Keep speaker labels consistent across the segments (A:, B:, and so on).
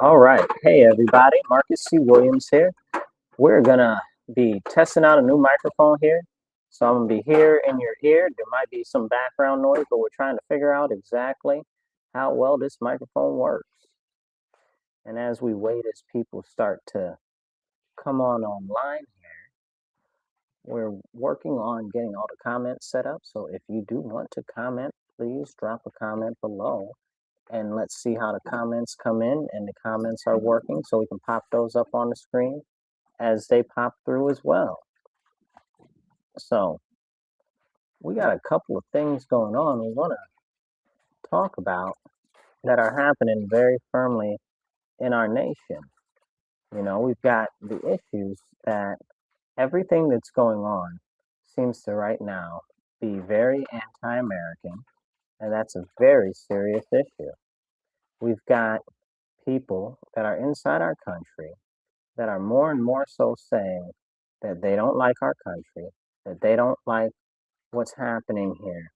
A: All right. Hey, everybody. Marcus C. Williams here. We're going to be testing out a new microphone here. So I'm going to be here in your ear. There might be some background noise, but we're trying to figure out exactly how well this microphone works. And as we wait, as people start to come on online here, we're working on getting all the comments set up. So if you do want to comment, please drop a comment below. And let's see how the comments come in and the comments are working so we can pop those up on the screen as they pop through as well. So we got a couple of things going on we want to talk about that are happening very firmly in our nation. You know, we've got the issues that everything that's going on seems to right now be very anti-American, and that's a very serious issue. We've got people that are inside our country that are more and more so saying that they don't like our country, that they don't like what's happening here,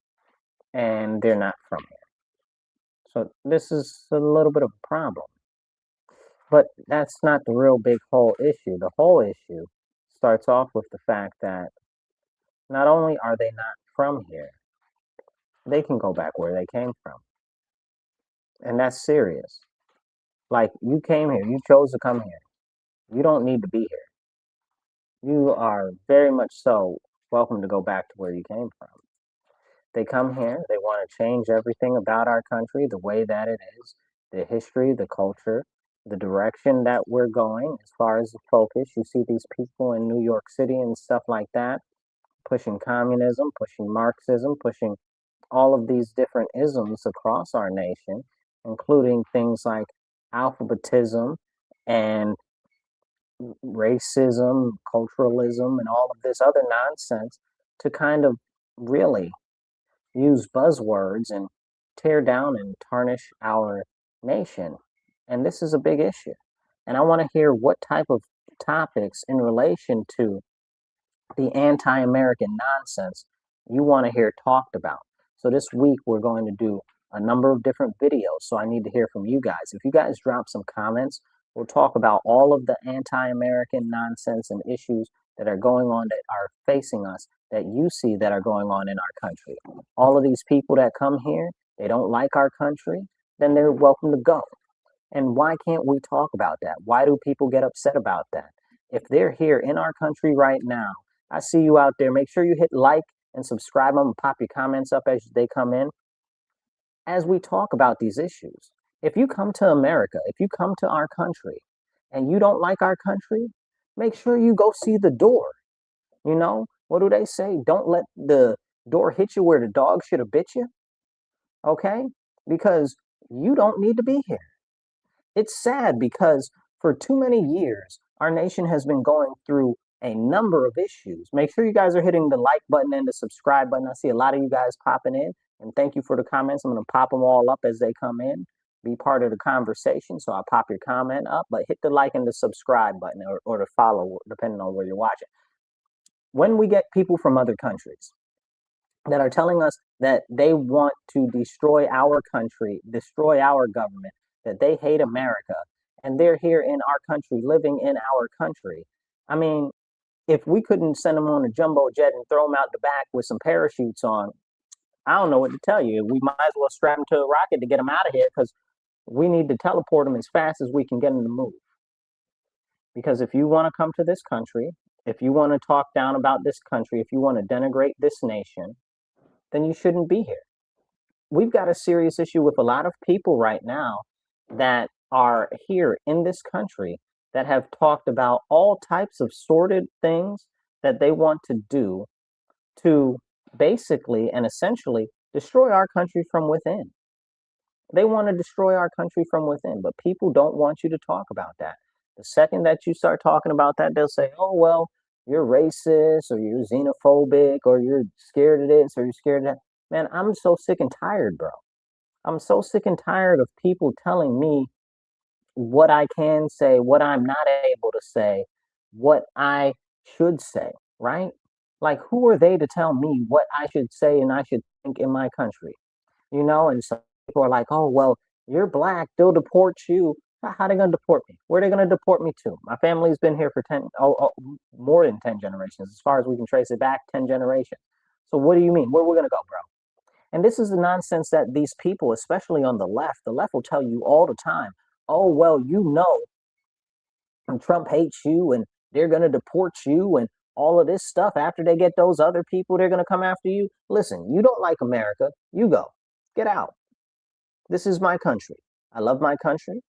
A: and they're not from here. So this is a little bit of a problem. But that's not the real big whole issue. The whole issue starts off with the fact that not only are they not from here, they can go back where they came from. And that's serious. Like, you came here, you chose to come here. You don't need to be here. You are very much so welcome to go back to where you came from. They come here, they want to change everything about our country, the way that it is, the history, the culture, the direction that we're going as far as the focus. You see these people in New York City and stuff like that pushing communism, pushing Marxism, pushing all of these different isms across our nation, including things like alphabetism and racism, culturalism, and all of this other nonsense to kind of really use buzzwords and tear down and tarnish our nation. And this is a big issue. And I want to hear what type of topics in relation to the anti American nonsense you want to hear talked about. So this week, we're going to do a number of different videos. So I need to hear from you guys. If you guys drop some comments, we'll talk about all of the anti American nonsense and issues that are going on that are facing us that you see that are going on in our country. All of these people that come here, they don't like our country, then they're welcome to go. And why can't we talk about that? Why do people get upset about that? If they're here in our country right now, I see you out there. Make sure you hit like and subscribe them and pop your comments up as they come in. As we talk about these issues, if you come to America, if you come to our country and you don't like our country, make sure you go see the door. You know, what do they say? Don't let the door hit you where the dog should have bit you. Okay? Because you don't need to be here. It's sad because for too many years, our nation has been going through a number of issues. Make sure you guys are hitting the like button and the subscribe button. I see a lot of you guys popping in, and thank you for the comments. I'm going to pop them all up as they come in. Be part of the conversation, so I'll pop your comment up, but hit the like and the subscribe button or the follow, depending on where you're watching. When we get people from other countries that are telling us that they want to destroy our country, destroy our government, that they hate America, and they're here in our country, living in our country. I mean, if we couldn't send them on a jumbo jet and throw them out the back with some parachutes on, I don't know what to tell you. We might as well strap them to a rocket to get them out of here because we need to teleport them as fast as we can get them to move. Because if you want to come to this country, if you want to talk down about this country, if you want to denigrate this nation, then you shouldn't be here. We've got a serious issue with a lot of people right now that are here in this country that have talked about all types of sordid things that they want to do to basically and essentially destroy our country from within. They want to destroy our country from within, but people don't want you to talk about that. The second that you start talking about that, they'll say, oh, well, you're racist or you're xenophobic or you're scared of this or you're scared of that. Man, I'm so sick and tired, bro. I'm so sick and tired of people telling me what I can say, what I'm not able to say, what I should say, right? Like, who are they to tell me what I should say and I should think in my country? You know, and some people are like, oh, well, you're black, they'll deport you. How they going to deport me? Where are they going to deport me to? My family's been here for more than 10 generations. As far as we can trace it back, 10 generations. So what do you mean? Where are we going to go, bro? And this is the nonsense that these people, especially on the left will tell you all the time. Oh, well, Trump hates you and they're going to deport you and all of this stuff. After they get those other people, they're going to come after you. Listen, you don't like America. You go. Get out. This is my country. I love my country.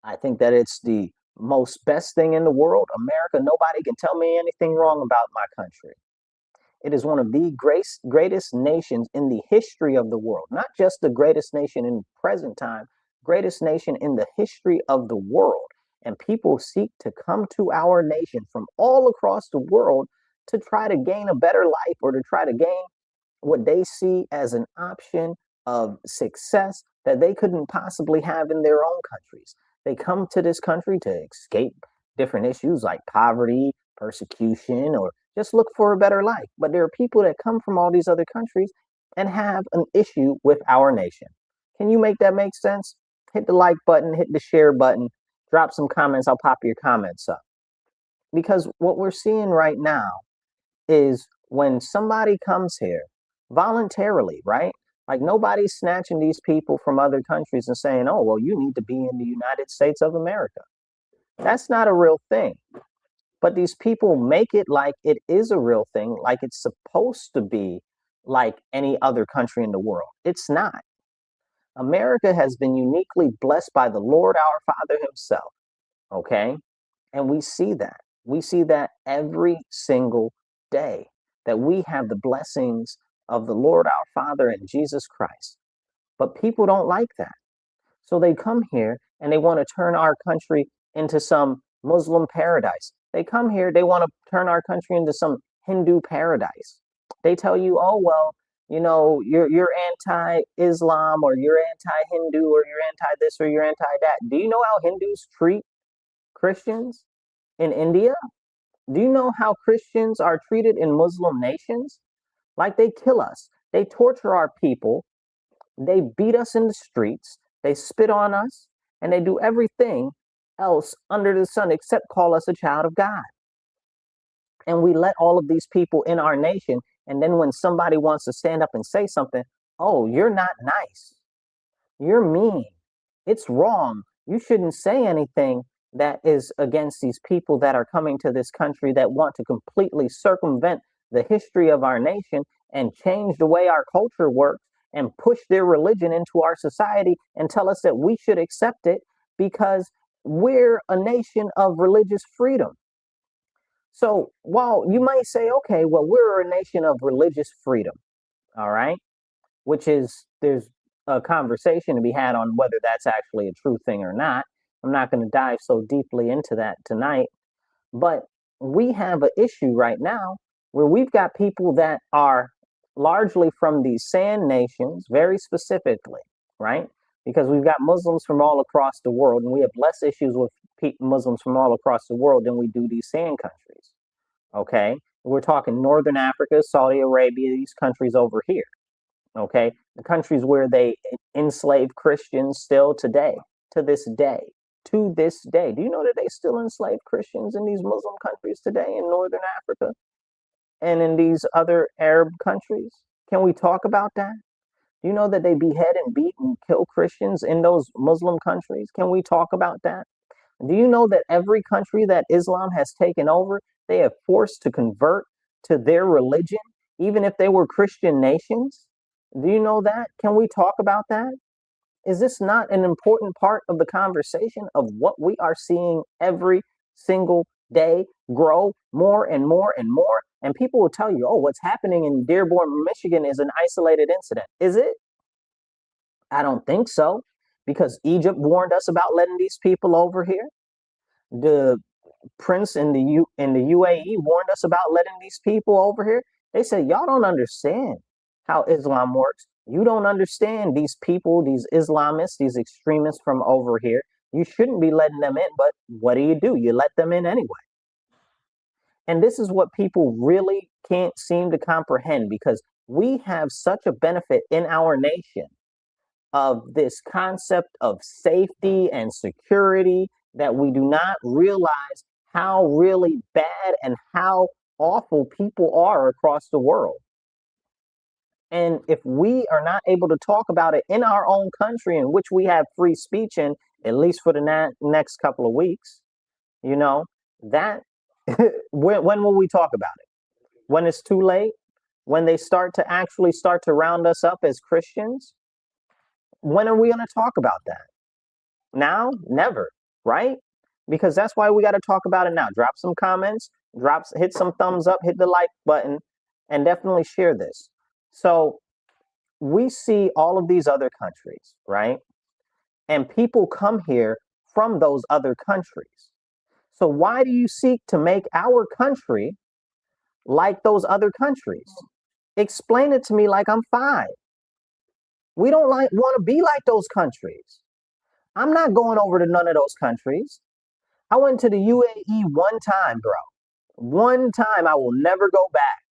A: I think that it's the most best thing in the world. America, nobody can tell me anything wrong about my country. It is one of the greatest nations in the history of the world, not just the greatest nation in present time, greatest nation in the history of the world. And people seek to come to our nation from all across the world to try to gain a better life or to try to gain what they see as an option of success that they couldn't possibly have in their own countries. They come to this country to escape different issues like poverty, persecution, or just look for a better life. But there are people that come from all these other countries and have an issue with our nation. Can you make that make sense? Hit the like button, hit the share button, drop some comments. I'll pop your comments up. Because what we're seeing right now is when somebody comes here voluntarily, right? Like nobody's snatching these people from other countries and saying, oh, well, you need to be in the United States of America. That's not a real thing. But these people make it like it is a real thing, like it's supposed to be like any other country in the world. It's not. America has been uniquely blessed by the Lord our Father himself. Okay. And we see that. We see that every single day that we have the blessings of the Lord our Father and Jesus Christ. But people don't like that. So they come here and they want to turn our country into some Muslim paradise. They come here, they want to turn our country into some Hindu paradise. They tell you, oh, well, you're anti-Islam or you're anti-Hindu or you're anti this or you're anti that. Do you know how Hindus treat Christians in India? Do you know how Christians are treated in Muslim nations? Like they kill us, they torture our people, they beat us in the streets, they spit on us, and they do everything else under the sun except call us a child of God. And we let all of these people in our nation. And then when somebody wants to stand up and say something, oh, you're not nice. You're mean. It's wrong. You shouldn't say anything that is against these people that are coming to this country that want to completely circumvent the history of our nation and change the way our culture works and push their religion into our society and tell us that we should accept it because we're a nation of religious freedom. So while you might say, okay, well, we're a nation of religious freedom, all right, which is there's a conversation to be had on whether that's actually a true thing or not. I'm not going to dive so deeply into that tonight, but we have an issue right now where we've got people that are largely from these sand nations, very specifically, right? Because we've got Muslims from all across the world, and we have less issues with Muslims from all across the world than we do these sand countries. Okay, we're talking Northern Africa, Saudi Arabia, these countries over here. Okay, the countries where they enslave Christians still today, to this day, to this day. Do you know that they still enslave Christians in these Muslim countries today in Northern Africa and in these other Arab countries? Can we talk about that? Do you know that they behead and beat and kill Christians in those Muslim countries? Can we talk about that? Do you know that every country that Islam has taken over, they have forced to convert to their religion, even if they were Christian nations? Do you know that? Can we talk about that? Is this not an important part of the conversation of what we are seeing every single day grow more and more and more? And people will tell you, oh, what's happening in Dearborn, Michigan is an isolated incident. Is it? I don't think so, because Egypt warned us about letting these people over here. The prince in the UAE warned us about letting these people over here. They said, y'all don't understand how Islam works. You don't understand these people, these Islamists, these extremists from over here. You shouldn't be letting them in, but what do? You let them in anyway. And this is what people really can't seem to comprehend, because we have such a benefit in our nation of this concept of safety and security that we do not realize how really bad and how awful people are across the world. And if we are not able to talk about it in our own country, in which we have free speech in, at least for the next couple of weeks, you know, that when will we talk about it? When it's too late? When they start to round us up as Christians? When are we going to talk about that? Now? Never, right? Because that's why we got to talk about it now. Drop some comments, hit some thumbs up, hit the like button, and definitely share this. So we see all of these other countries, right? And people come here from those other countries. So why do you seek to make our country like those other countries? Explain it to me like I'm 5. We don't want to be like those countries. I'm not going over to none of those countries. I went to the UAE one time, bro. One time. I will never go back.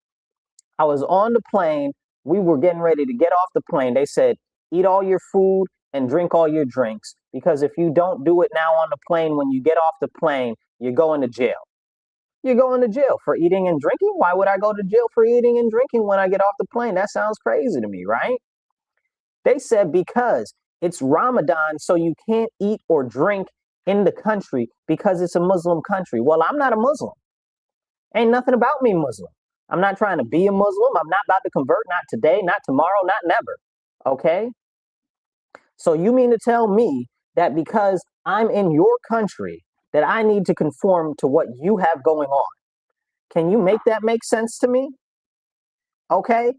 A: I was on the plane. We were getting ready to get off the plane. They said, eat all your food and drink all your drinks, because if you don't do it now on the plane, when you get off the plane, you're going to jail. You're going to jail for eating and drinking? Why would I go to jail for eating and drinking when I get off the plane? That sounds crazy to me, right? They said because it's Ramadan, so you can't eat or drink in the country because it's a Muslim country. Well, I'm not a Muslim. Ain't nothing about me Muslim. I'm not trying to be a Muslim. I'm not about to convert, not today, not tomorrow, not never. Okay? So you mean to tell me that because I'm in your country that I need to conform to what you have going on? Can you make that make sense to me? Okay?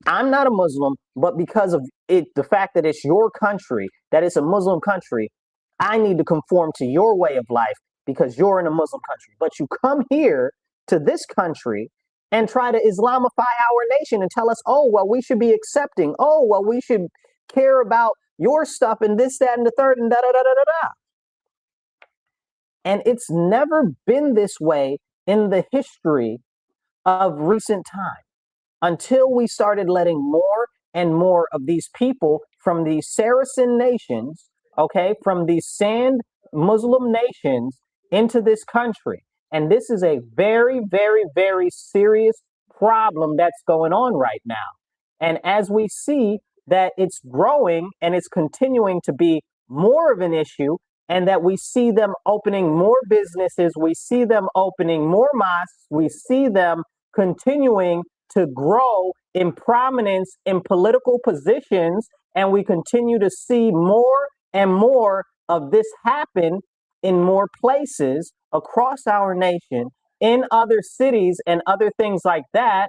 A: I'm not a Muslim, but because of it, the fact that it's your country, that it's a Muslim country, I need to conform to your way of life because you're in a Muslim country. But you come here to this country and try to Islamify our nation and tell us, oh, well, we should be accepting. Oh, well, we should care about your stuff and this, that, and the third, and da da da da da da. And it's never been this way in the history of recent time until we started letting more and more of these people from these Saracen nations, okay, from these sand Muslim nations into this country. And this is a very, very, very serious problem that's going on right now. And as we see that it's growing and it's continuing to be more of an issue, and that we see them opening more businesses, we see them opening more mosques, we see them continuing to grow in prominence in political positions, and we continue to see more and more of this happen in more places across our nation, in other cities and other things like that,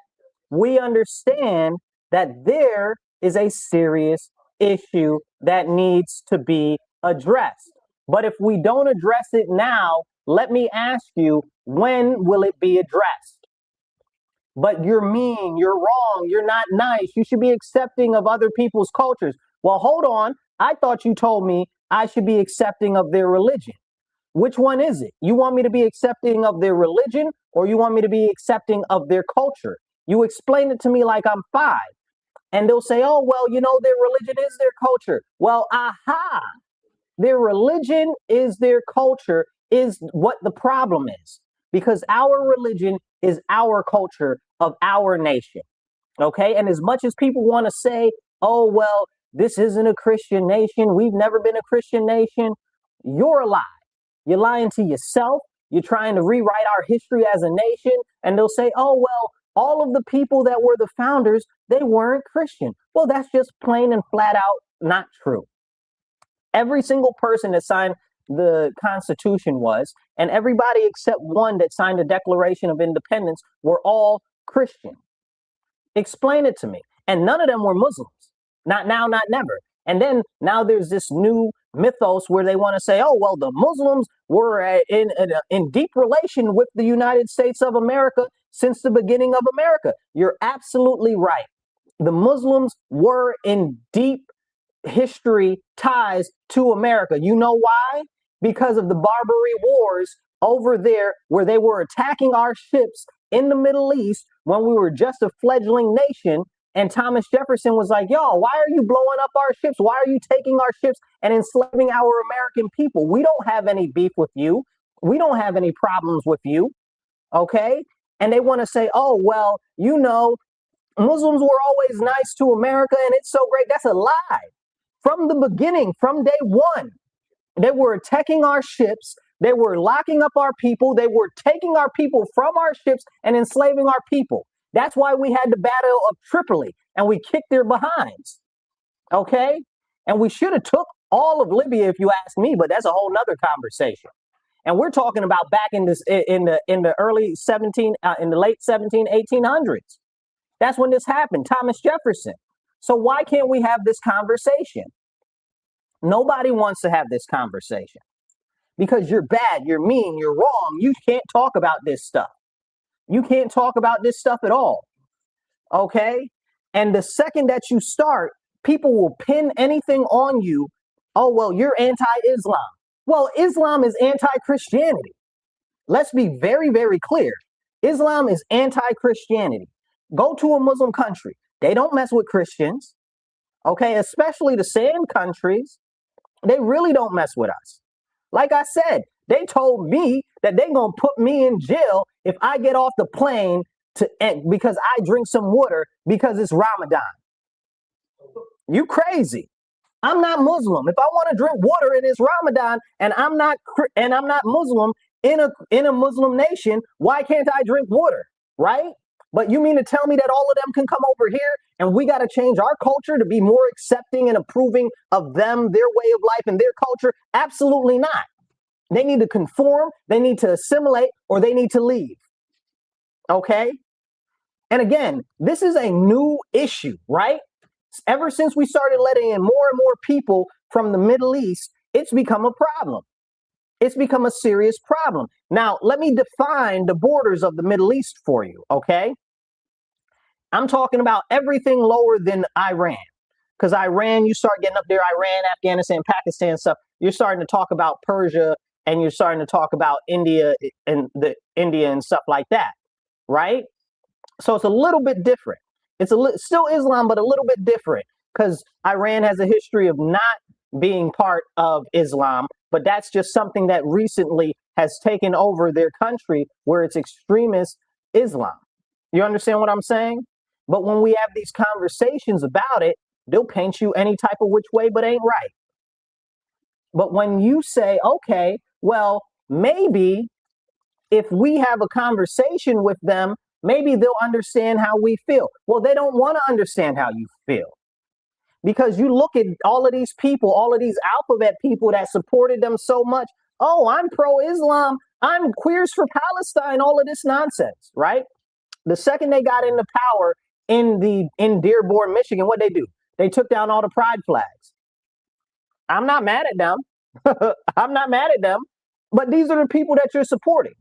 A: we understand that there is a serious issue that needs to be addressed. But if we don't address it now, let me ask you, when will it be addressed? But you're mean, you're wrong, you're not nice, you should be accepting of other people's cultures. Well, hold on. I thought you told me I should be accepting of their religion. Which one is it? You want me to be accepting of their religion, or you want me to be accepting of their culture? You explain it to me like I'm 5. And they'll say, oh, well, you know, their religion is their culture. Well, aha. Their religion is their culture is what the problem is, because our religion is our culture of our nation. Okay. And as much as people want to say, oh, well, this isn't a Christian nation, we've never been a Christian nation, you're a lie. You're lying to yourself. You're trying to rewrite our history as a nation. And they'll say, oh, well, all of the people that were the founders, they weren't Christian. Well, that's just plain and flat out not true. Every single person that signed the Constitution was, and everybody except one that signed the Declaration of Independence were all Christian. Explain it to me. And none of them were Muslims. Not now, not never. And then now there's this new mythos where they want to say, oh, well, the Muslims were in deep relation with the United States of America since the beginning of America. You're absolutely right. The Muslims were in deep history ties to America. You know why? Because of the Barbary Wars over there, where they were attacking our ships in the Middle East when we were just a fledgling nation, And Thomas Jefferson was like, yo, why are you blowing up our ships? Why are you taking our ships and enslaving our American people? We don't have any beef with you. We don't have any problems with you. Okay. And they want to say, oh, well, you know, Muslims were always nice to America and it's so great. That's a lie. From the beginning, from day one, they were attacking our ships. They were locking up our people. They were taking our people from our ships and enslaving our people. That's why we had the Battle of Tripoli and we kicked their behinds. Okay? And we should have took all of Libya, if you ask me, but that's a whole nother conversation. And we're talking about back in this in the early 17 in the late 1800s. That's when this happened, Thomas Jefferson. So why can't we have this conversation? Nobody wants to have this conversation because you're bad, you're mean, you're wrong. You can't talk about this stuff. You can't talk about this stuff at all. Okay? And the second that you start, people will pin anything on you. Oh, well, you're anti-Islam. Well, Islam is anti-Christianity. Let's be very, very clear. Islam is anti-Christianity. Go to a Muslim country. They don't mess with Christians. Okay? Especially the sand countries. They really don't mess with us. Like I said, they told me that they're going to put me in jail if I get off the plane because I drink some water because it's Ramadan. You crazy. I'm not Muslim. If I want to drink water and it's Ramadan and I'm not Muslim in a Muslim nation, why can't I drink water? Right? But you mean to tell me that all of them can come over here and we got to change our culture to be more accepting and approving of them, their way of life and their culture? Absolutely not. They need to conform, they need to assimilate, or they need to leave. Okay? And again, this is a new issue, right? Ever since we started letting in more and more people from the Middle East, it's become a problem. It's become a serious problem. Now, let me define the borders of the Middle East for you, okay? I'm talking about everything lower than Iran. Because Iran, you start getting up there, Iran, Afghanistan, Pakistan stuff, you're starting to talk about Persia and you're starting to talk about India and stuff like that, right? So it's a little bit different. It's still Islam, but a little bit different because Iran has a history of not being part of Islam, but that's just something that recently has taken over their country where it's extremist Islam. You understand what I'm saying? But when we have these conversations about it, they'll paint you any type of which way, but ain't right. But when you say, okay, well, maybe if we have a conversation with them, maybe they'll understand how we feel. Well, they don't want to understand how you feel. Because you look at all of these people, all of these alphabet people that supported them so much. Oh, I'm pro-Islam. I'm queers for Palestine, all of this nonsense, right? The second they got into power in Dearborn, Michigan, what they do? They took down all the pride flags. I'm not mad at them. I'm not mad at them. But these are the people that you're supporting.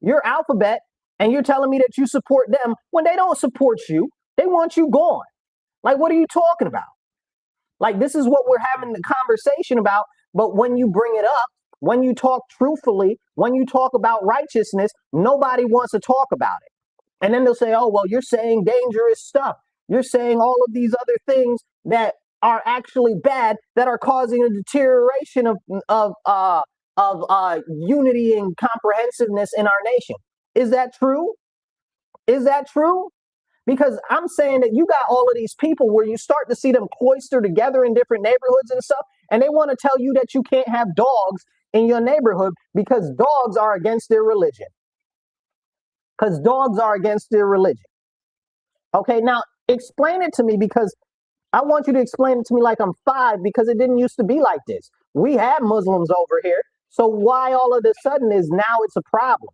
A: You're alphabet, and you're telling me that you support them when they don't support you. They want you gone. Like, what are you talking about? Like, this is what we're having the conversation about. But when you bring it up, when you talk truthfully, when you talk about righteousness, nobody wants to talk about it. And then they'll say, oh, well, you're saying dangerous stuff. You're saying all of these other things that are actually bad, that are causing a deterioration of unity and comprehensiveness in our nation. Is that true? Is that true? Because I'm saying that you got all of these people where you start to see them cloister together in different neighborhoods and stuff, and they want to tell you that you can't have dogs in your neighborhood because dogs are against their religion. Because dogs are against their religion. Okay, now explain it to me, because I want you to explain it to me like I'm 5, because it didn't used to be like this. We had Muslims over here. So why all of a sudden is now it's a problem?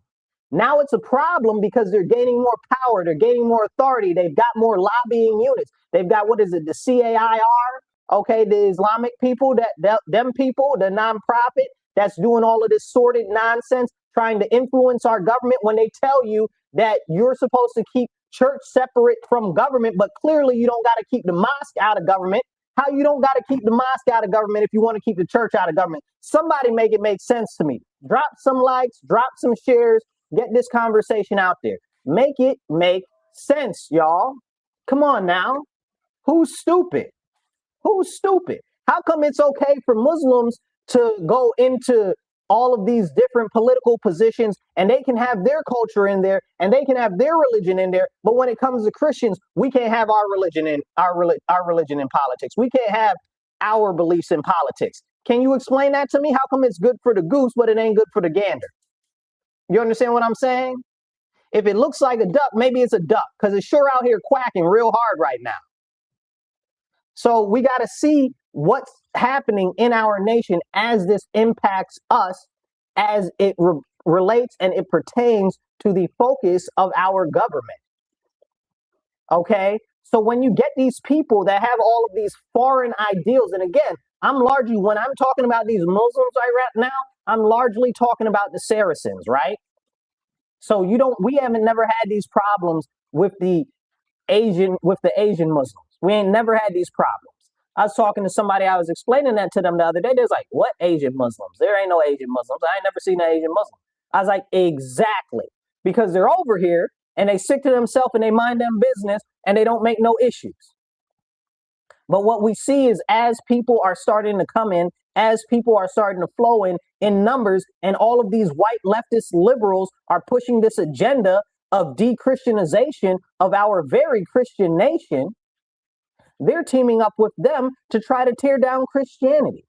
A: Now it's a problem because they're gaining more power. They're gaining more authority. They've got more lobbying units. They've got, what is it, the CAIR? Okay, the Islamic people, them people, the nonprofit that's doing all of this sordid nonsense, trying to influence our government when they tell you that you're supposed to keep church separate from government, but clearly you don't got to keep the mosque out of government. How you don't got to keep the mosque out of government if you want to keep the church out of government? Somebody make it make sense to me. Drop some likes, drop some shares, get this conversation out there. Make it make sense, y'all. Come on now. Who's stupid? Who's stupid? How come it's okay for Muslims to go into all of these different political positions and they can have their culture in there and they can have their religion in there, but when it comes to Christians, we can't have our religion in our religion in politics. We can't have our beliefs in politics. Can you explain that to me? How come it's good for the goose, but it ain't good for the gander? You understand what I'm saying? If it looks like a duck, maybe it's a duck because it's sure out here quacking real hard right now. So we got to see what's happening in our nation as this impacts us, as it relates and it pertains to the focus of our government. Okay? So when you get these people that have all of these foreign ideals, and again, when I'm talking about these Muslims right now, I'm largely talking about the Saracens, right? So we haven't never had these problems with the Asian Muslims. We ain't never had these problems. I was talking to somebody, I was explaining that to them the other day. They was like, what Asian Muslims? There ain't no Asian Muslims. I ain't never seen an Asian Muslim. I was like, exactly. Because they're over here and they stick to themselves and they mind them business and they don't make no issues. But what we see is as people are starting to come in, as people are starting to flow in numbers, and all of these white leftist liberals are pushing this agenda of de-Christianization of our very Christian nation, they're teaming up with them to try to tear down Christianity.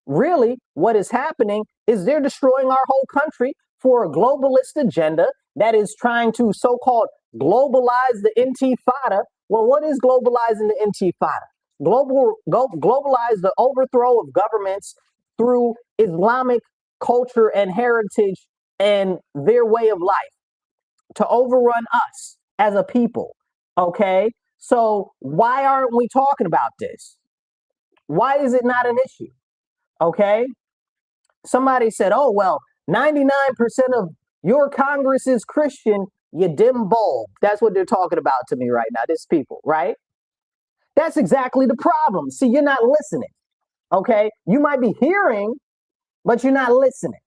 A: Really, what is happening is they're destroying our whole country for a globalist agenda that is trying to so-called globalize the intifada. Well, what is globalizing the intifada? Globalize the overthrow of governments through Islamic culture and heritage and their way of life to overrun us as a people. Okay? So why aren't we talking about this? Why is it not an issue? Okay? Somebody said, oh, well, 99% of your Congress is Christian, you dim bulb. That's what they're talking about to me right now, this people, right? That's exactly the problem. See, you're not listening, okay? You might be hearing, but you're not listening,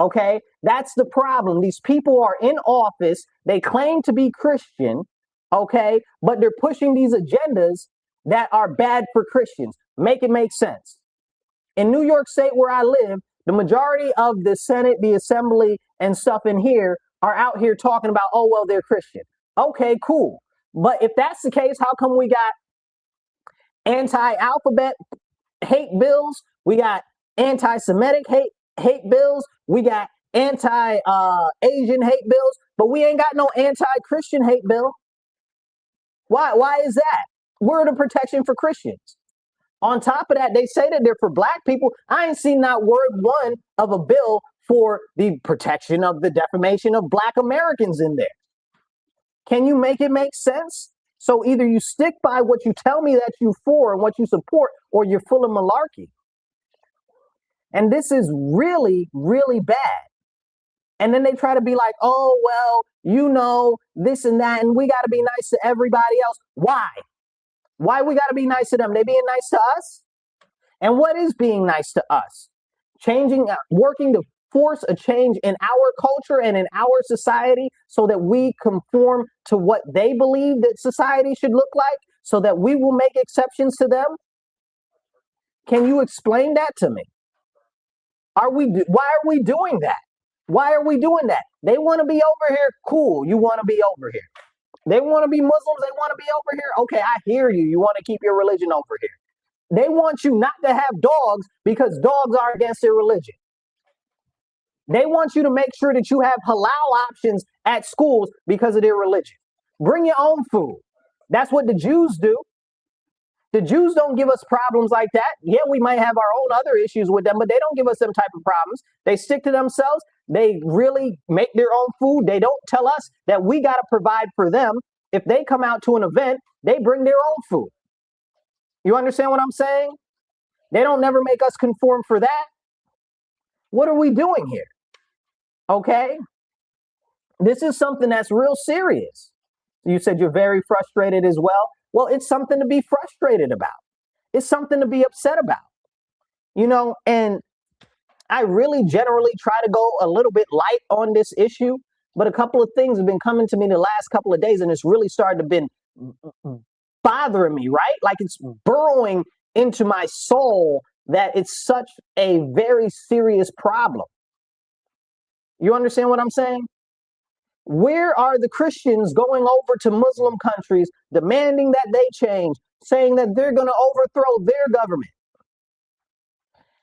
A: okay? That's the problem. These people are in office. They claim to be Christian, okay? But they're pushing these agendas that are bad for Christians. Make it make sense. In New York State, where I live, the majority of the Senate, the Assembly, and stuff in here are out here talking about, oh, well, they're Christian. Okay, cool. But if that's the case, how come we got anti-alphabet hate bills? We got anti-Semitic hate bills. We got anti-Asian hate bills, but we ain't got no anti-Christian hate bill. Why is that? We're the protection for Christians. On top of that, they say that they're for black people. I ain't seen not word one of a bill for the protection of the defamation of black Americans in there. Can you make it make sense? So either you stick by what you tell me that you for and what you support, or you're full of malarkey. And this is really, really bad. And then they try to be like, oh, well, you know, this and that, and we got to be nice to everybody else. Why? Why we got to be nice to them? They being nice to us? And what is being nice to us? Working to force a change in our culture and in our society so that we conform to what they believe that society should look like, so that we will make exceptions to them? Can you explain that to me? Why are we doing that? Why are we doing that? They want to be over here. Cool. You want to be over here. They want to be Muslims. They want to be over here. Okay, I hear you. You want to keep your religion over here. They want you not to have dogs because dogs are against their religion. They want you to make sure that you have halal options at schools because of their religion. Bring your own food. That's what the Jews do. The Jews don't give us problems like that. Yeah, we might have our own other issues with them, but they don't give us them type of problems. They stick to themselves. They really make their own food. They don't tell us that we got to provide for them. If they come out to an event, they bring their own food. You understand what I'm saying? They don't never make us conform for that. What are we doing here? Okay? This is something that's real serious. You said you're very frustrated as well. Well, it's something to be frustrated about. It's something to be upset about. You know, and I really generally try to go a little bit light on this issue, but a couple of things have been coming to me the last couple of days, and it's really started to been bothering me, right? Like it's burrowing into my soul that it's such a very serious problem. You understand what I'm saying? Where are the Christians going over to Muslim countries demanding that they change, saying that they're going to overthrow their government?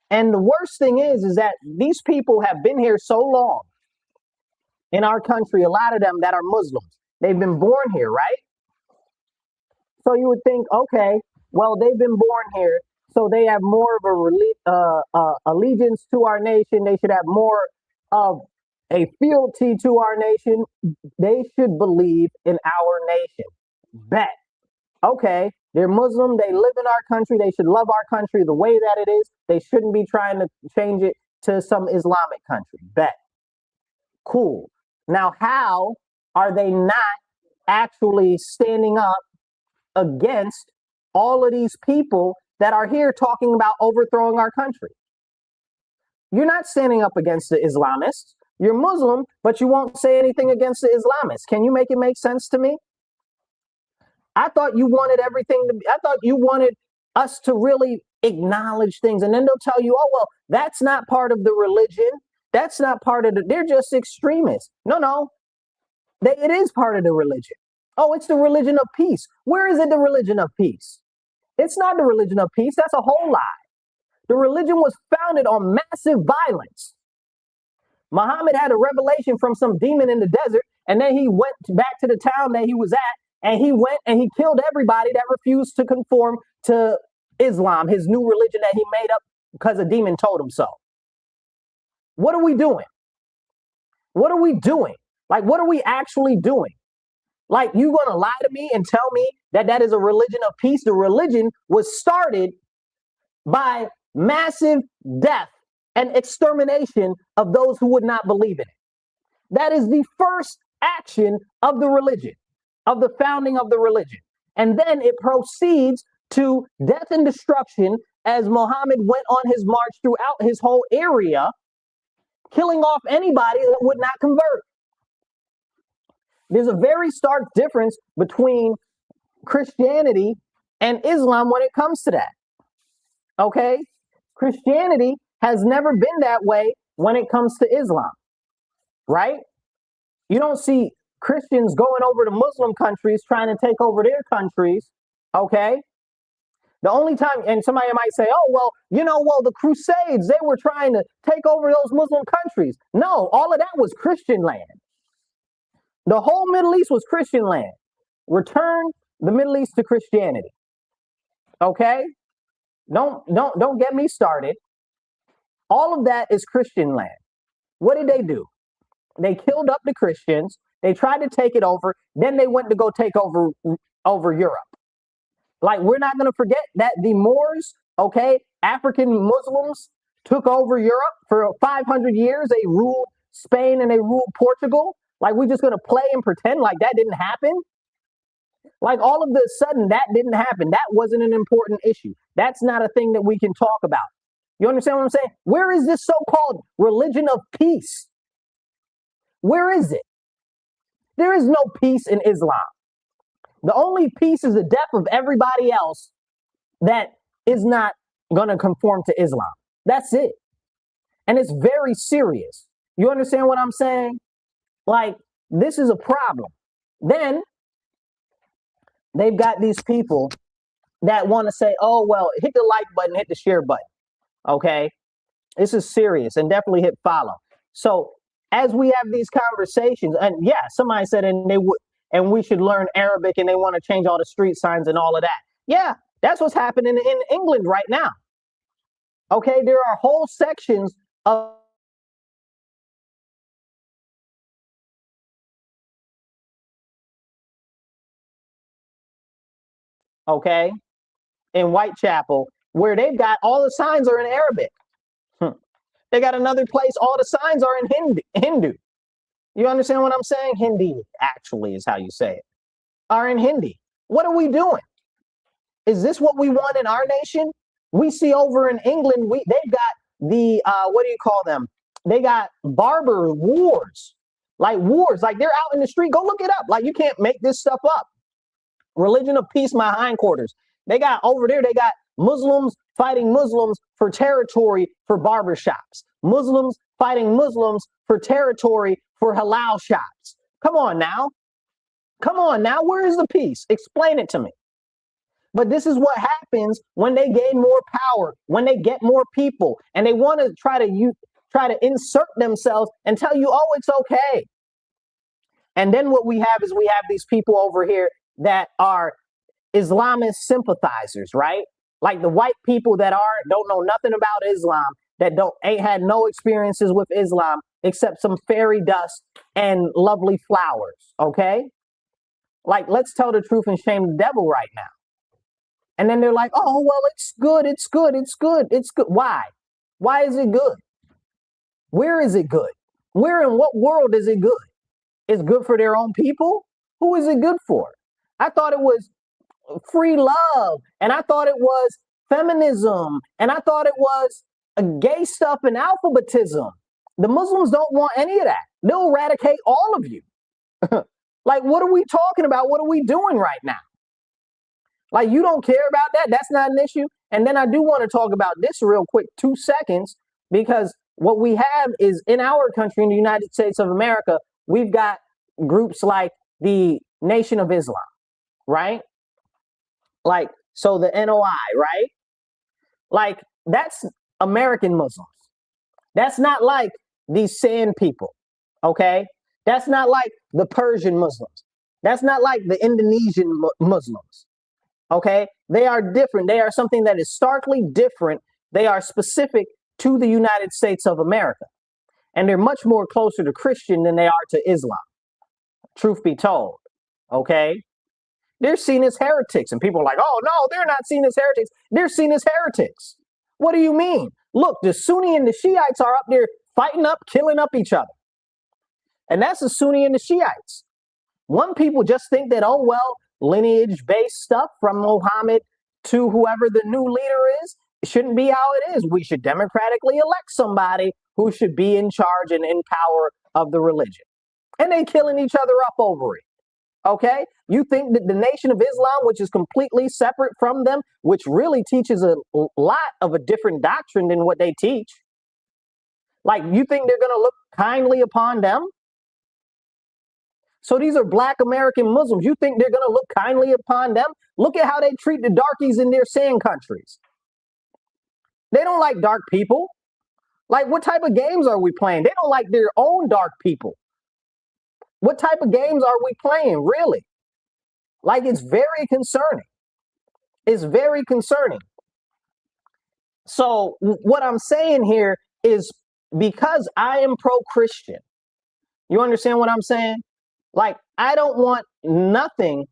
A: And the worst thing is that these people have been here so long in our country, a lot of them that are Muslims. They've been born here, right? So you would think, okay, well, they've been born here, so they have more of a allegiance to our nation. They should have more of a fealty to our nation. They should believe in our nation. Bet. Okay, they're Muslim. They live in our country. They should love our country the way that it is. They shouldn't be trying to change it to some Islamic country. Bet. Cool. Now, how are they not actually standing up against all of these people that are here talking about overthrowing our country? You're not standing up against the Islamists. You're Muslim, but you won't say anything against the Islamists. Can you make it make sense to me? I thought you wanted everything to be, I thought you wanted us to really acknowledge things. And then they'll tell you, oh, well, that's not part of the religion. That's not part of they're just extremists. No, it is part of the religion. Oh, it's the religion of peace. Where is it the religion of peace? It's not the religion of peace. That's a whole lie. The religion was founded on massive violence. Muhammad had a revelation from some demon in the desert, and then he went back to the town that he was at, and he went and he killed everybody that refused to conform to Islam, his new religion that he made up because a demon told him so. What are we doing? What are we doing? Like, what are we actually doing? Like, you gonna lie to me and tell me that that is a religion of peace? The religion was started by massive death and extermination of those who would not believe in it. That is the first action of the religion, of the founding of the religion. And then it proceeds to death and destruction as Muhammad went on his march throughout his whole area, killing off anybody that would not convert. There's a very stark difference between Christianity and Islam when it comes to that. Okay? Christianity has never been that way when it comes to Islam, right? You don't see Christians going over to Muslim countries trying to take over their countries, okay? The only time, and somebody might say, oh, well, the Crusades, they were trying to take over those Muslim countries. No, all of that was Christian land. The whole Middle East was Christian land. Return the Middle East to Christianity. Okay? Don't get me started. All of that is Christian land. What did they do? They killed up the Christians. They tried to take it over. Then they went to go take over Europe. Like, we're not going to forget that the Moors, okay, African Muslims took over Europe for 500 years. They ruled Spain and they ruled Portugal. Like, we're just going to play and pretend like that didn't happen? Like, all of a sudden, that didn't happen. That wasn't an important issue. That's not a thing that we can talk about. You understand what I'm saying? Where is this so-called religion of peace? Where is it? There is no peace in Islam. The only peace is the death of everybody else that is not going to conform to Islam. That's it. And it's very serious. You understand what I'm saying? Like, this is a problem. Then they've got these people that want to say, oh, well, hit the like button, hit the share button. Okay? This is serious, and definitely hit follow. So as we have these conversations, and yeah, somebody said and we should learn Arabic, and they want to change all the street signs and all of that. Yeah, that's what's happening in England right now. Okay, there are whole sections of in Whitechapel, where they've got all the signs are in Arabic. They got another place, all the signs are in Hindu. You understand what I'm saying? Hindi, actually, is how you say it. Are in Hindi. What are we doing? Is this what we want in our nation? We see over in England, they've got the, what do you call them? They got barber wars. Like wars, like they're out in the street. Go look it up. Like, you can't make this stuff up. Religion of peace, my hindquarters. They got over there, they got Muslims fighting Muslims for territory for barbershops. Muslims fighting Muslims for territory for halal shops. Come on now. Come on now. Where is the peace? Explain it to me. But this is what happens when they gain more power, when they get more people, and they want to try to insert themselves and tell you, oh, it's okay. And then what we have is we have these people over here that are Islamist sympathizers, right? Like the white people that don't know nothing about Islam, that ain't had no experiences with Islam except some fairy dust and lovely flowers, okay? Like, let's tell the truth and shame the devil right now. And then they're like, oh, well, it's good, it's good, it's good, it's good. Why? Why is it good? Where is it good? Where in what world is it good? It's good for their own people? Who is it good for? I thought it was free love, and I thought it was feminism, and I thought it was gay stuff and alphabetism. The Muslims don't want any of that. They'll eradicate all of you. Like, what are we talking about? What are we doing right now? Like, you don't care about that? That's not an issue. And then I do want to talk about this real quick, 2 seconds, because what we have is in our country, in the United States of America, we've got groups like the Nation of Islam, right? Like, so the NOI, right? Like, that's American Muslims. That's not like these sand people, okay? That's not like the Persian Muslims. That's not like the Indonesian Muslims, okay? They are different. They are something that is starkly different. They are specific to the United States of America. And they're much more closer to Christian than they are to Islam, truth be told, okay? They're seen as heretics, and people are like, oh, no, they're not seen as heretics. They're seen as heretics. What do you mean? Look, the Sunni and the Shiites are up there fighting up, killing up each other. And that's the Sunni and the Shiites. One people just think that, oh, well, lineage-based stuff from Muhammad to whoever the new leader is, it shouldn't be how it is. We should democratically elect somebody who should be in charge and in power of the religion. And they killing each other up over it. Okay? You think that the Nation of Islam, which is completely separate from them, which really teaches a lot of a different doctrine than what they teach, like, you think they're going to look kindly upon them? So these are Black American Muslims. You think they're going to look kindly upon them? Look at how they treat the darkies in their sand countries. They don't like dark people. Like, what type of games are we playing? They don't like their own dark people. What type of games are we playing, really? Like, it's very concerning. It's very concerning. So what I'm saying here is, because I am pro-Christian, you understand what I'm saying? Like, I don't want nothing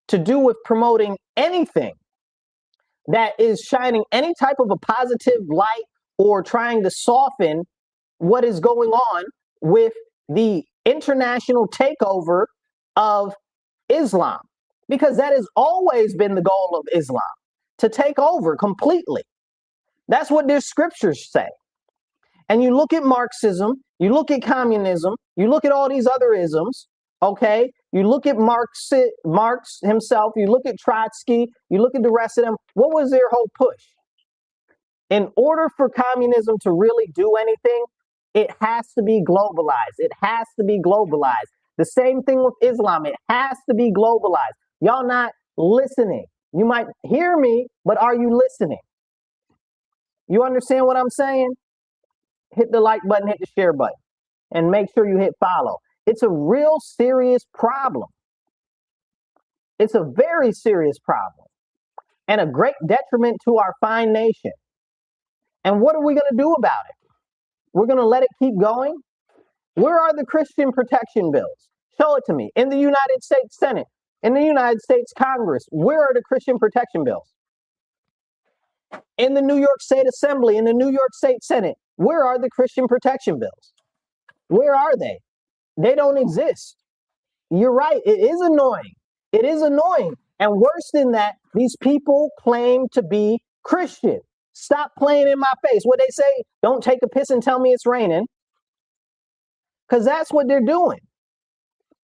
A: to do with promoting anything that is shining any type of a positive light or trying to soften what is going on with the international takeover of Islam, because that has always been the goal of Islam, to take over completely. That's what their scriptures say. And you look at Marxism, you look at communism, you look at all these other isms, okay? You look at Marx himself, you look at Trotsky, you look at the rest of them. What was their whole push? In order for communism to really do anything, it has to be globalized. It has to be globalized. The same thing with Islam. It has to be globalized. Y'all not listening. You might hear me, but are you listening? You understand what I'm saying? Hit the like button, hit the share button, and make sure you hit follow. It's a real serious problem. It's a very serious problem and a great detriment to our fine nation. And what are we going to do about it? We're going to let it keep going? Where are the Christian protection bills? Show it to me. In the United States Senate, in the United States Congress, where are the Christian protection bills? In the New York State Assembly, in the New York State Senate, where are the Christian protection bills? Where are they? They don't exist. You're right. It is annoying. It is annoying. And worse than that, these people claim to be Christian. Stop playing in my face. What they say, don't take a piss and tell me it's raining. Because that's what they're doing.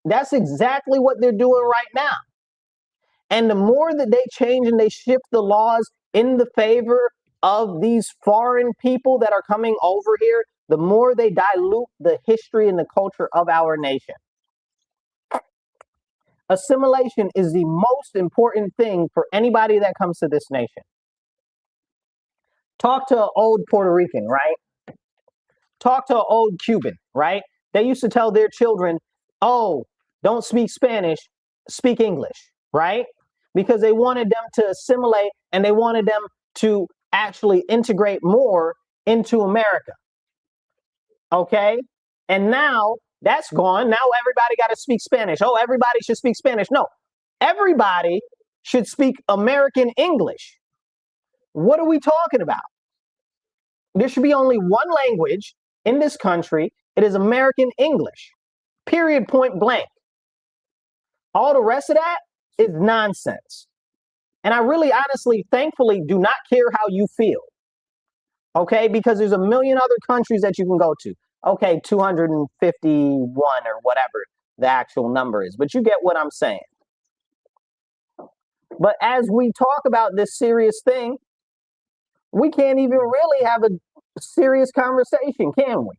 A: That's exactly what they're doing right now. And the more that they change and they shift the laws in the favor of these foreign people that are coming over here, the more they dilute the history and the culture of our nation. Assimilation is the most important thing for anybody that comes to this nation. Talk to an old Puerto Rican, right? Talk to an old Cuban, right? They used to tell their children, oh, don't speak Spanish, speak English, right? Because they wanted them to assimilate and they wanted them to actually integrate more into America. Okay? And now that's gone. Now everybody got to speak Spanish. Oh, everybody should speak Spanish. No, everybody should speak American English. What are we talking about? There should be only one language in this country. It is American English. Period, point blank. All the rest of that is nonsense. And I really, honestly, thankfully, do not care how you feel. Okay? Because there's a million other countries that you can go to. Okay, 251 or whatever the actual number is. But you get what I'm saying. But as we talk about this serious thing, we can't even really have a serious conversation, can we?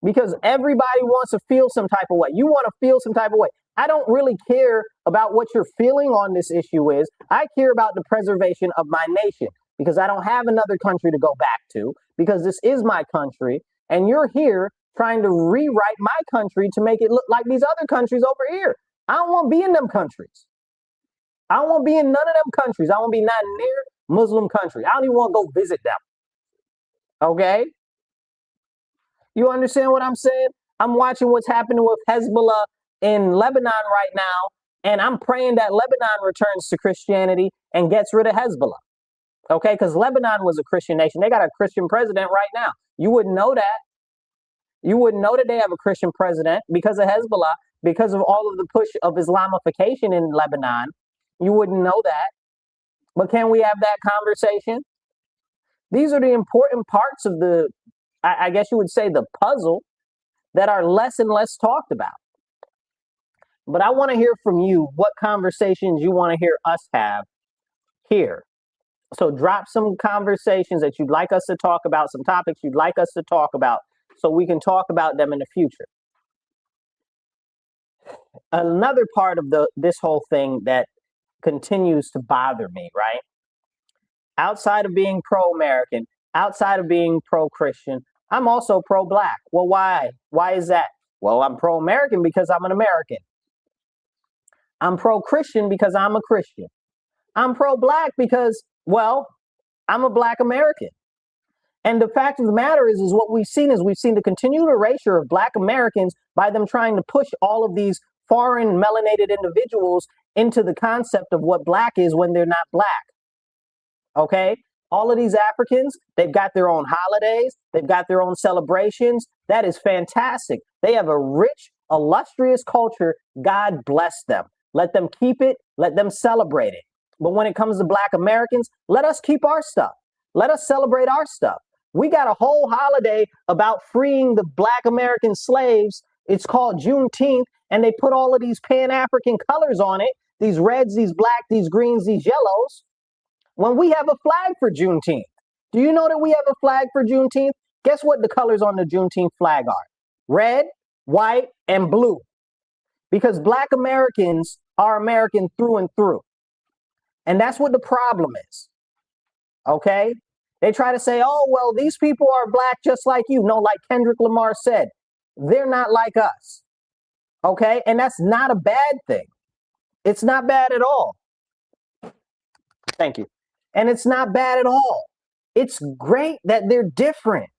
A: Because everybody wants to feel some type of way. You want to feel some type of way. I don't really care about what your feeling on this issue is. I care about the preservation of my nation because I don't have another country to go back to because this is my country. And you're here trying to rewrite my country to make it look like these other countries over here. I don't want to be in them countries. I don't want to be in none of them countries. I want to be not near Muslim country. I don't even want to go visit them. Okay? You understand what I'm saying? I'm watching what's happening with Hezbollah in Lebanon right now, and I'm praying that Lebanon returns to Christianity and gets rid of Hezbollah. Okay? Because Lebanon was a Christian nation. They got a Christian president right now. You wouldn't know that. You wouldn't know that they have a Christian president because of Hezbollah, because of all of the push of Islamification in Lebanon. You wouldn't know that. But can we have that conversation? These are the important parts of the, I guess you would say, the puzzle that are less and less talked about. But I want to hear from you what conversations you want to hear us have here. So drop some conversations that you'd like us to talk about, some topics you'd like us to talk about, so we can talk about them in the future. Another part of this whole thing that continues to bother me, right? Outside of being pro-American, outside of being pro-Christian, I'm also pro-Black. Well, why? Why is that? Well, I'm pro-American because I'm an American. I'm pro-Christian because I'm a Christian. I'm pro-Black because, well, I'm a Black American. And the fact of the matter is what we've seen the continued erasure of Black Americans by them trying to push all of these foreign melanated individuals into the concept of what Black is when they're not Black. Okay? All of these Africans, they've got their own holidays. They've got their own celebrations. That is fantastic. They have a rich, illustrious culture. God bless them. Let them keep it. Let them celebrate it. But when it comes to Black Americans, let us keep our stuff. Let us celebrate our stuff. We got a whole holiday about freeing the Black American slaves. It's called Juneteenth, and they put all of these Pan-African colors on it. These reds, these black, these greens, these yellows. When we have a flag for Juneteenth. Do you know that we have a flag for Juneteenth? Guess what the colors on the Juneteenth flag are? Red, white, and blue. Because Black Americans are American through and through. And that's what the problem is. Okay? They try to say, oh, well, these people are Black just like you. No, like Kendrick Lamar said, they're not like us. Okay? And that's not a bad thing. It's not bad at all. Thank you. And it's not bad at all. It's great that they're different.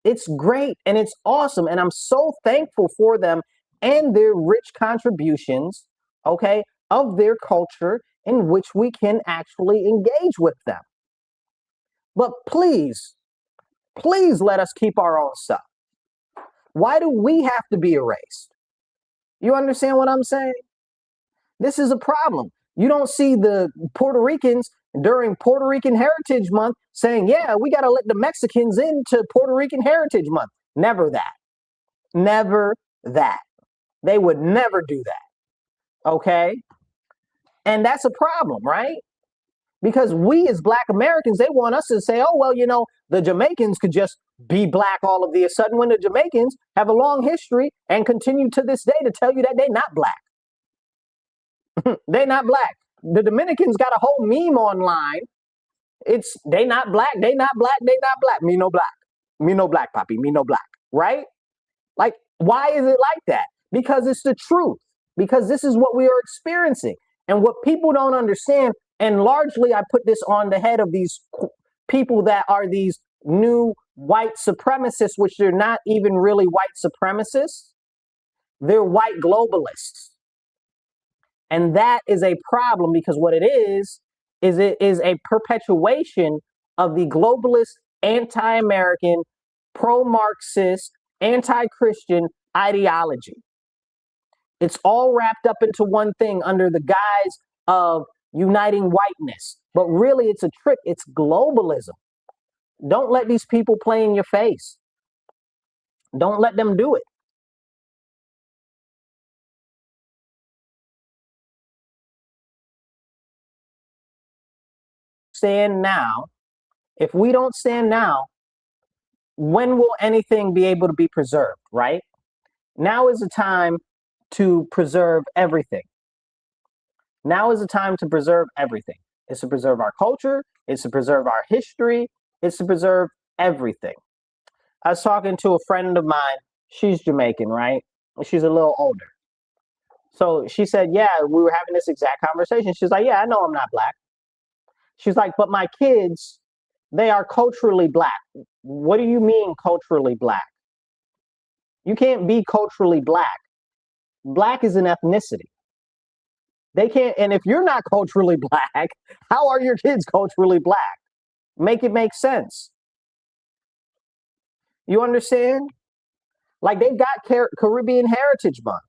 A: It's great and it's awesome. And I'm so thankful for them and their rich contributions, okay, of their culture in which we can actually engage with them. But please, please let us keep our own stuff. Why do we have to be erased? You understand what I'm saying? This is a problem. You don't see the Puerto Ricans during Puerto Rican Heritage Month saying, yeah, we got to let the Mexicans into Puerto Rican Heritage Month. Never that. Never that. They would never do that. Okay? And that's a problem, right? Because we as Black Americans, they want us to say, oh, well, the Jamaicans could just be Black all of a sudden, when the Jamaicans have a long history and continue to this day to tell you that they're not Black. They're not Black. The Dominicans got a whole meme online. It's they not Black, they not Black, they not Black. Me no Black. Me no Black, Poppy. Me no Black. Right? Like, why is it like that? Because it's the truth. Because this is what we are experiencing. And what people don't understand, and largely I put this on the head of these people that are these new white supremacists, which they're not even really white supremacists. They're white globalists. And that is a problem, because what it is it is a perpetuation of the globalist, anti-American, pro-Marxist, anti-Christian ideology. It's all wrapped up into one thing under the guise of uniting whiteness. But really, it's a trick. It's globalism. Don't let these people play in your face. Don't let them do it. Stand now. If we don't stand now, when will anything be able to be preserved, right? Now is the time to preserve everything. Now is the time to preserve everything. It's to preserve our culture. It's to preserve our history. It's to preserve everything. I was talking to a friend of mine. She's Jamaican, right? She's a little older. So she said, yeah, we were having this exact conversation. She's like, yeah, I know I'm not Black. She's like, but my kids, they are culturally Black. What do you mean culturally Black? You can't be culturally Black. Black is an ethnicity. They can't, and if you're not culturally Black, how are your kids culturally Black? Make it make sense. You understand? Like, they've got Caribbean Heritage Month.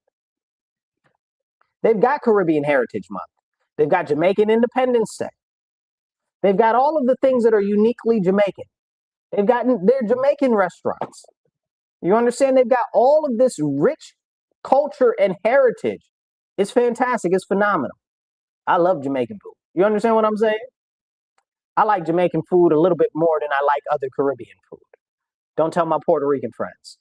A: They've got Caribbean Heritage Month. They've got Jamaican Independence Day. They've got all of the things that are uniquely Jamaican. They've got their Jamaican restaurants. You understand? They've got all of this rich culture and heritage. It's fantastic. It's phenomenal. I love Jamaican food. You understand what I'm saying? I like Jamaican food a little bit more than I like other Caribbean food. Don't tell my Puerto Rican friends.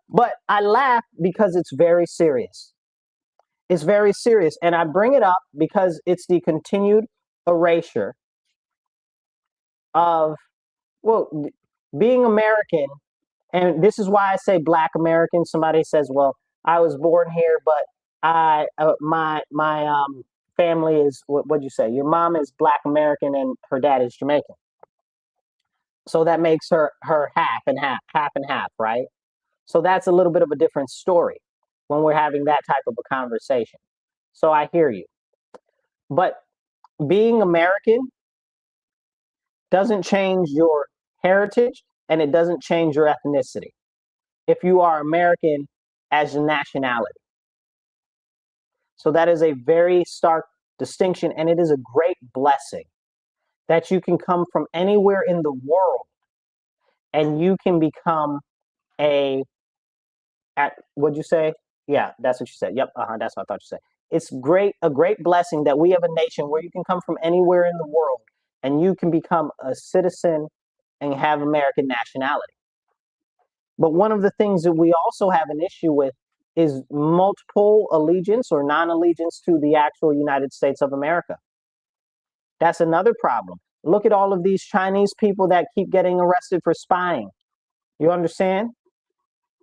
A: But I laugh because it's very serious. It's very serious. And I bring it up because it's the continued erasure of, well, being American. And this is why I say Black American. Somebody says, well, I was born here, but my family is, what'd you say? Your mom is Black American and her dad is Jamaican. So that makes her half and half, right? So that's a little bit of a different story when we're having that type of a conversation. So I hear you. But being American doesn't change your heritage, and it doesn't change your ethnicity if you are American as a nationality. So that is a very stark distinction, and it is a great blessing that you can come from anywhere in the world and you can become what'd you say? Yeah, that's what you said. Yep, that's what I thought you said. It's a great blessing that we have a nation where you can come from anywhere in the world and you can become a citizen and have American nationality. But one of the things that we also have an issue with is multiple allegiance or non-allegiance to the actual United States of America. That's another problem. Look at all of these Chinese people that keep getting arrested for spying. You understand?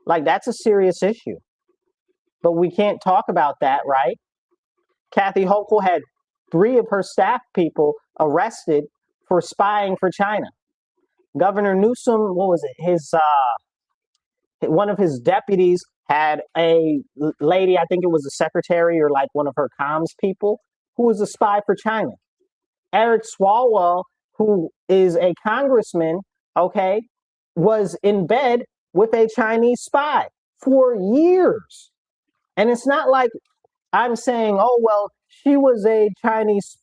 A: Like, that's a serious issue. But we can't talk about that, right? Kathy Hochul had 3 of her staff people arrested for spying for China. Governor Newsom, what was it? One of his deputies had a lady, I think it was a secretary or like one of her comms people, who was a spy for China. Eric Swalwell, who is a congressman, okay, was in bed with a Chinese spy for years. And it's not like I'm saying, oh, well, she was a Chinese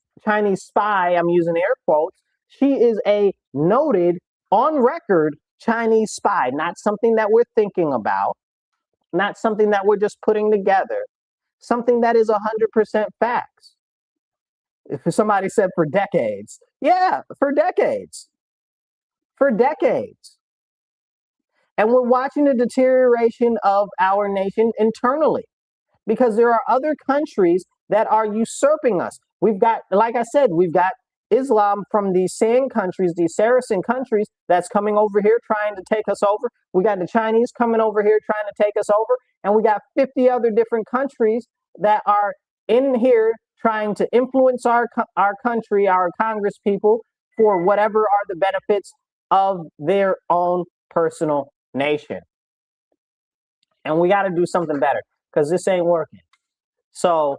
A: spy. I'm using air quotes. She is a noted, on record Chinese spy, not something that we're thinking about, not something that we're just putting together. something that is 100% facts. If somebody said for decades, yeah, for decades, for decades. And we're watching the deterioration of our nation internally because there are other countries that are usurping us. We've got, like I said, we've got Islam from these Sand countries, these Saracen countries that's coming over here trying to take us over. We got the Chinese coming over here trying to take us over. And we got 50 other different countries that are in here trying to influence our country, our Congress people, for whatever are the benefits of their own personal nation. And we got to do something better because this ain't working. So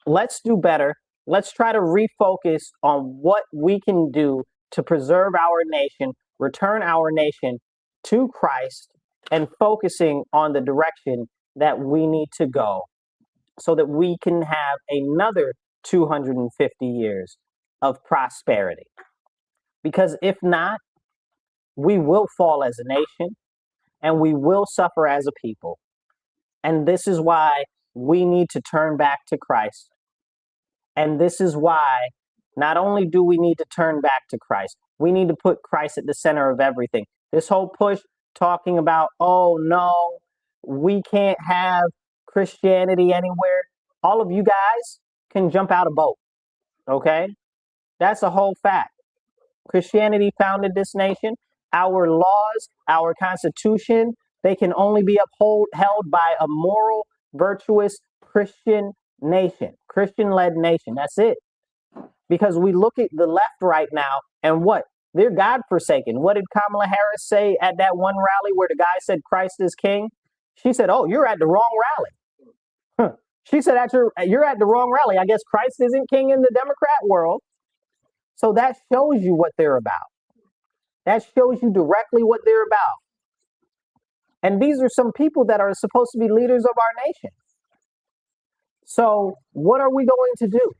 A: let's do better. Let's try to refocus on what we can do to preserve our nation, return our nation to Christ, and focusing on the direction that we need to go so that we can have another 250 years of prosperity. Because if not, we will fall as a nation and we will suffer as a people. And this is why we need to turn back to Christ. And this is why not only do we need to turn back to Christ, we need to put Christ at the center of everything. This whole push talking about, oh no, we can't have Christianity anywhere. All of you guys can jump out a boat, okay? That's a whole fact. Christianity founded this nation. Our laws, our constitution, they can only be held by a moral, virtuous Christian nation, Christian-led nation. That's it. Because we look at the left right now and what? They're God-forsaken. What did Kamala Harris say at that one rally where the guy said Christ is king? She said, oh, you're at the wrong rally. She said, you're at the wrong rally. I guess Christ isn't king in the Democrat world. So that shows you what they're about. That shows you directly what they're about. And these are some people that are supposed to be leaders of our nation. So what are we going to do?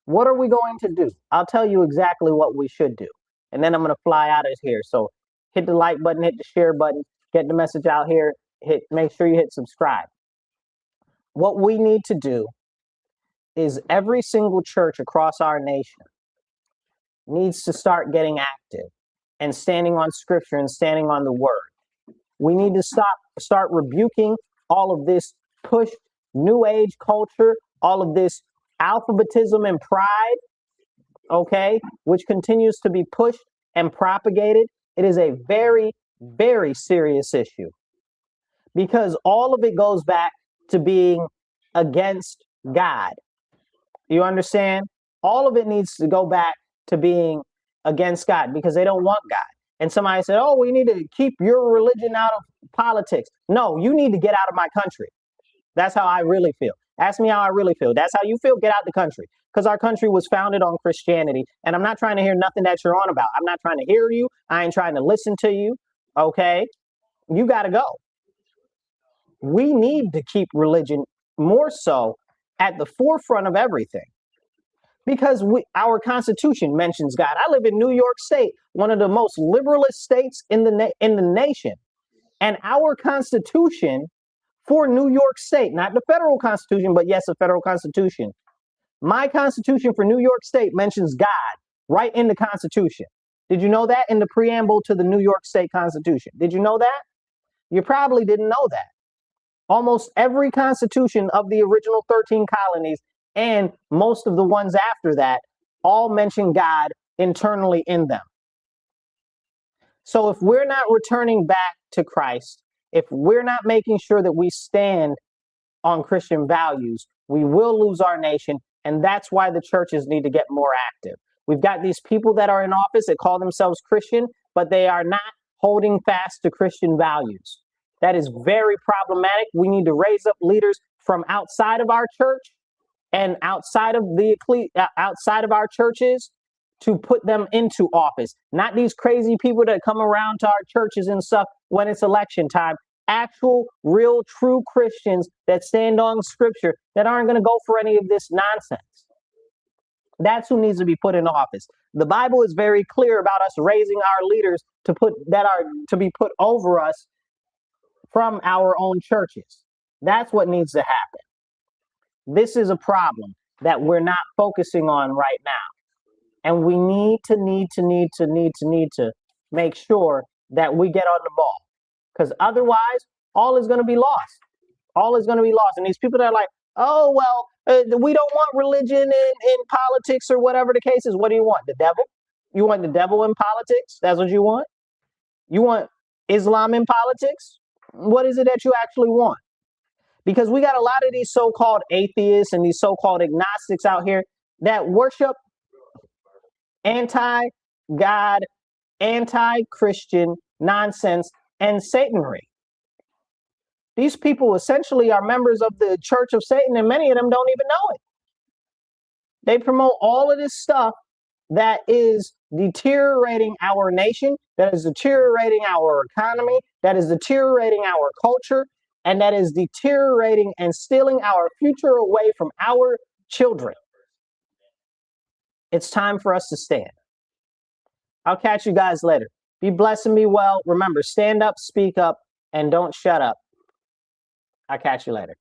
A: What are we going to do? I'll tell you exactly what we should do. And then I'm going to fly out of here. So hit the like button, hit the share button, get the message out here, make sure you hit subscribe. What we need to do is every single church across our nation needs to start getting active and standing on scripture and standing on the word. We need to start rebuking all of this push new age culture, all of this alphabetism and pride, okay, which continues to be pushed and propagated. It is a very, very serious issue because all of it goes back to being against God. You understand? All of it needs to go back to being against God because they don't want God. And somebody said, oh, we need to keep your religion out of politics. No, you need to get out of my country. That's how I really feel. Ask me how I really feel. That's how you feel. Get out the country. Because our country was founded on Christianity. And I'm not trying to hear nothing that you're on about. I'm not trying to hear you. I ain't trying to listen to you. Okay? You got to go. We need to keep religion more so at the forefront of everything. Because our Constitution mentions God. I live in New York State, one of the most liberalist states in the nation. And our Constitution for New York State, not the federal Constitution, but yes, the federal Constitution. My Constitution for New York State mentions God right in the Constitution. Did you know that in the preamble to the New York State Constitution? Did you know that? You probably didn't know that. Almost every constitution of the original 13 colonies and most of the ones after that all mention God internally in them. So if we're not returning back to Christ, if we're not making sure that we stand on Christian values, we will lose our nation. And that's why the churches need to get more active. We've got these people that are in office that call themselves Christian, but they are not holding fast to Christian values. That is very problematic. We need to raise up leaders from outside of our church and outside of our churches to put them into office. Not these crazy people that come around to our churches and stuff when it's election time. Actual, real, true Christians that stand on scripture that aren't going to go for any of this nonsense. That's who needs to be put in office. The Bible is very clear about us raising our leaders to be put over us from our own churches. That's what needs to happen. This is a problem that we're not focusing on right now. And we need to make sure that we get on the ball. Because otherwise, all is going to be lost. All is going to be lost. And these people that are like, oh, well, we don't want religion in politics or whatever the case is. What do you want? The devil? You want the devil in politics? That's what you want? You want Islam in politics? What is it that you actually want? Because we got a lot of these so-called atheists and these so-called agnostics out here that worship anti-God, anti-Christian nonsense and Satanry. These people essentially are members of the Church of Satan, and many of them don't even know it. They promote all of this stuff that is deteriorating our nation, that is deteriorating our economy, that is deteriorating our culture, and that is deteriorating and stealing our future away from our children. It's time for us to stand. I'll catch you guys later. Be blessed and be well. Remember, stand up, speak up, and don't shut up. I'll catch you later.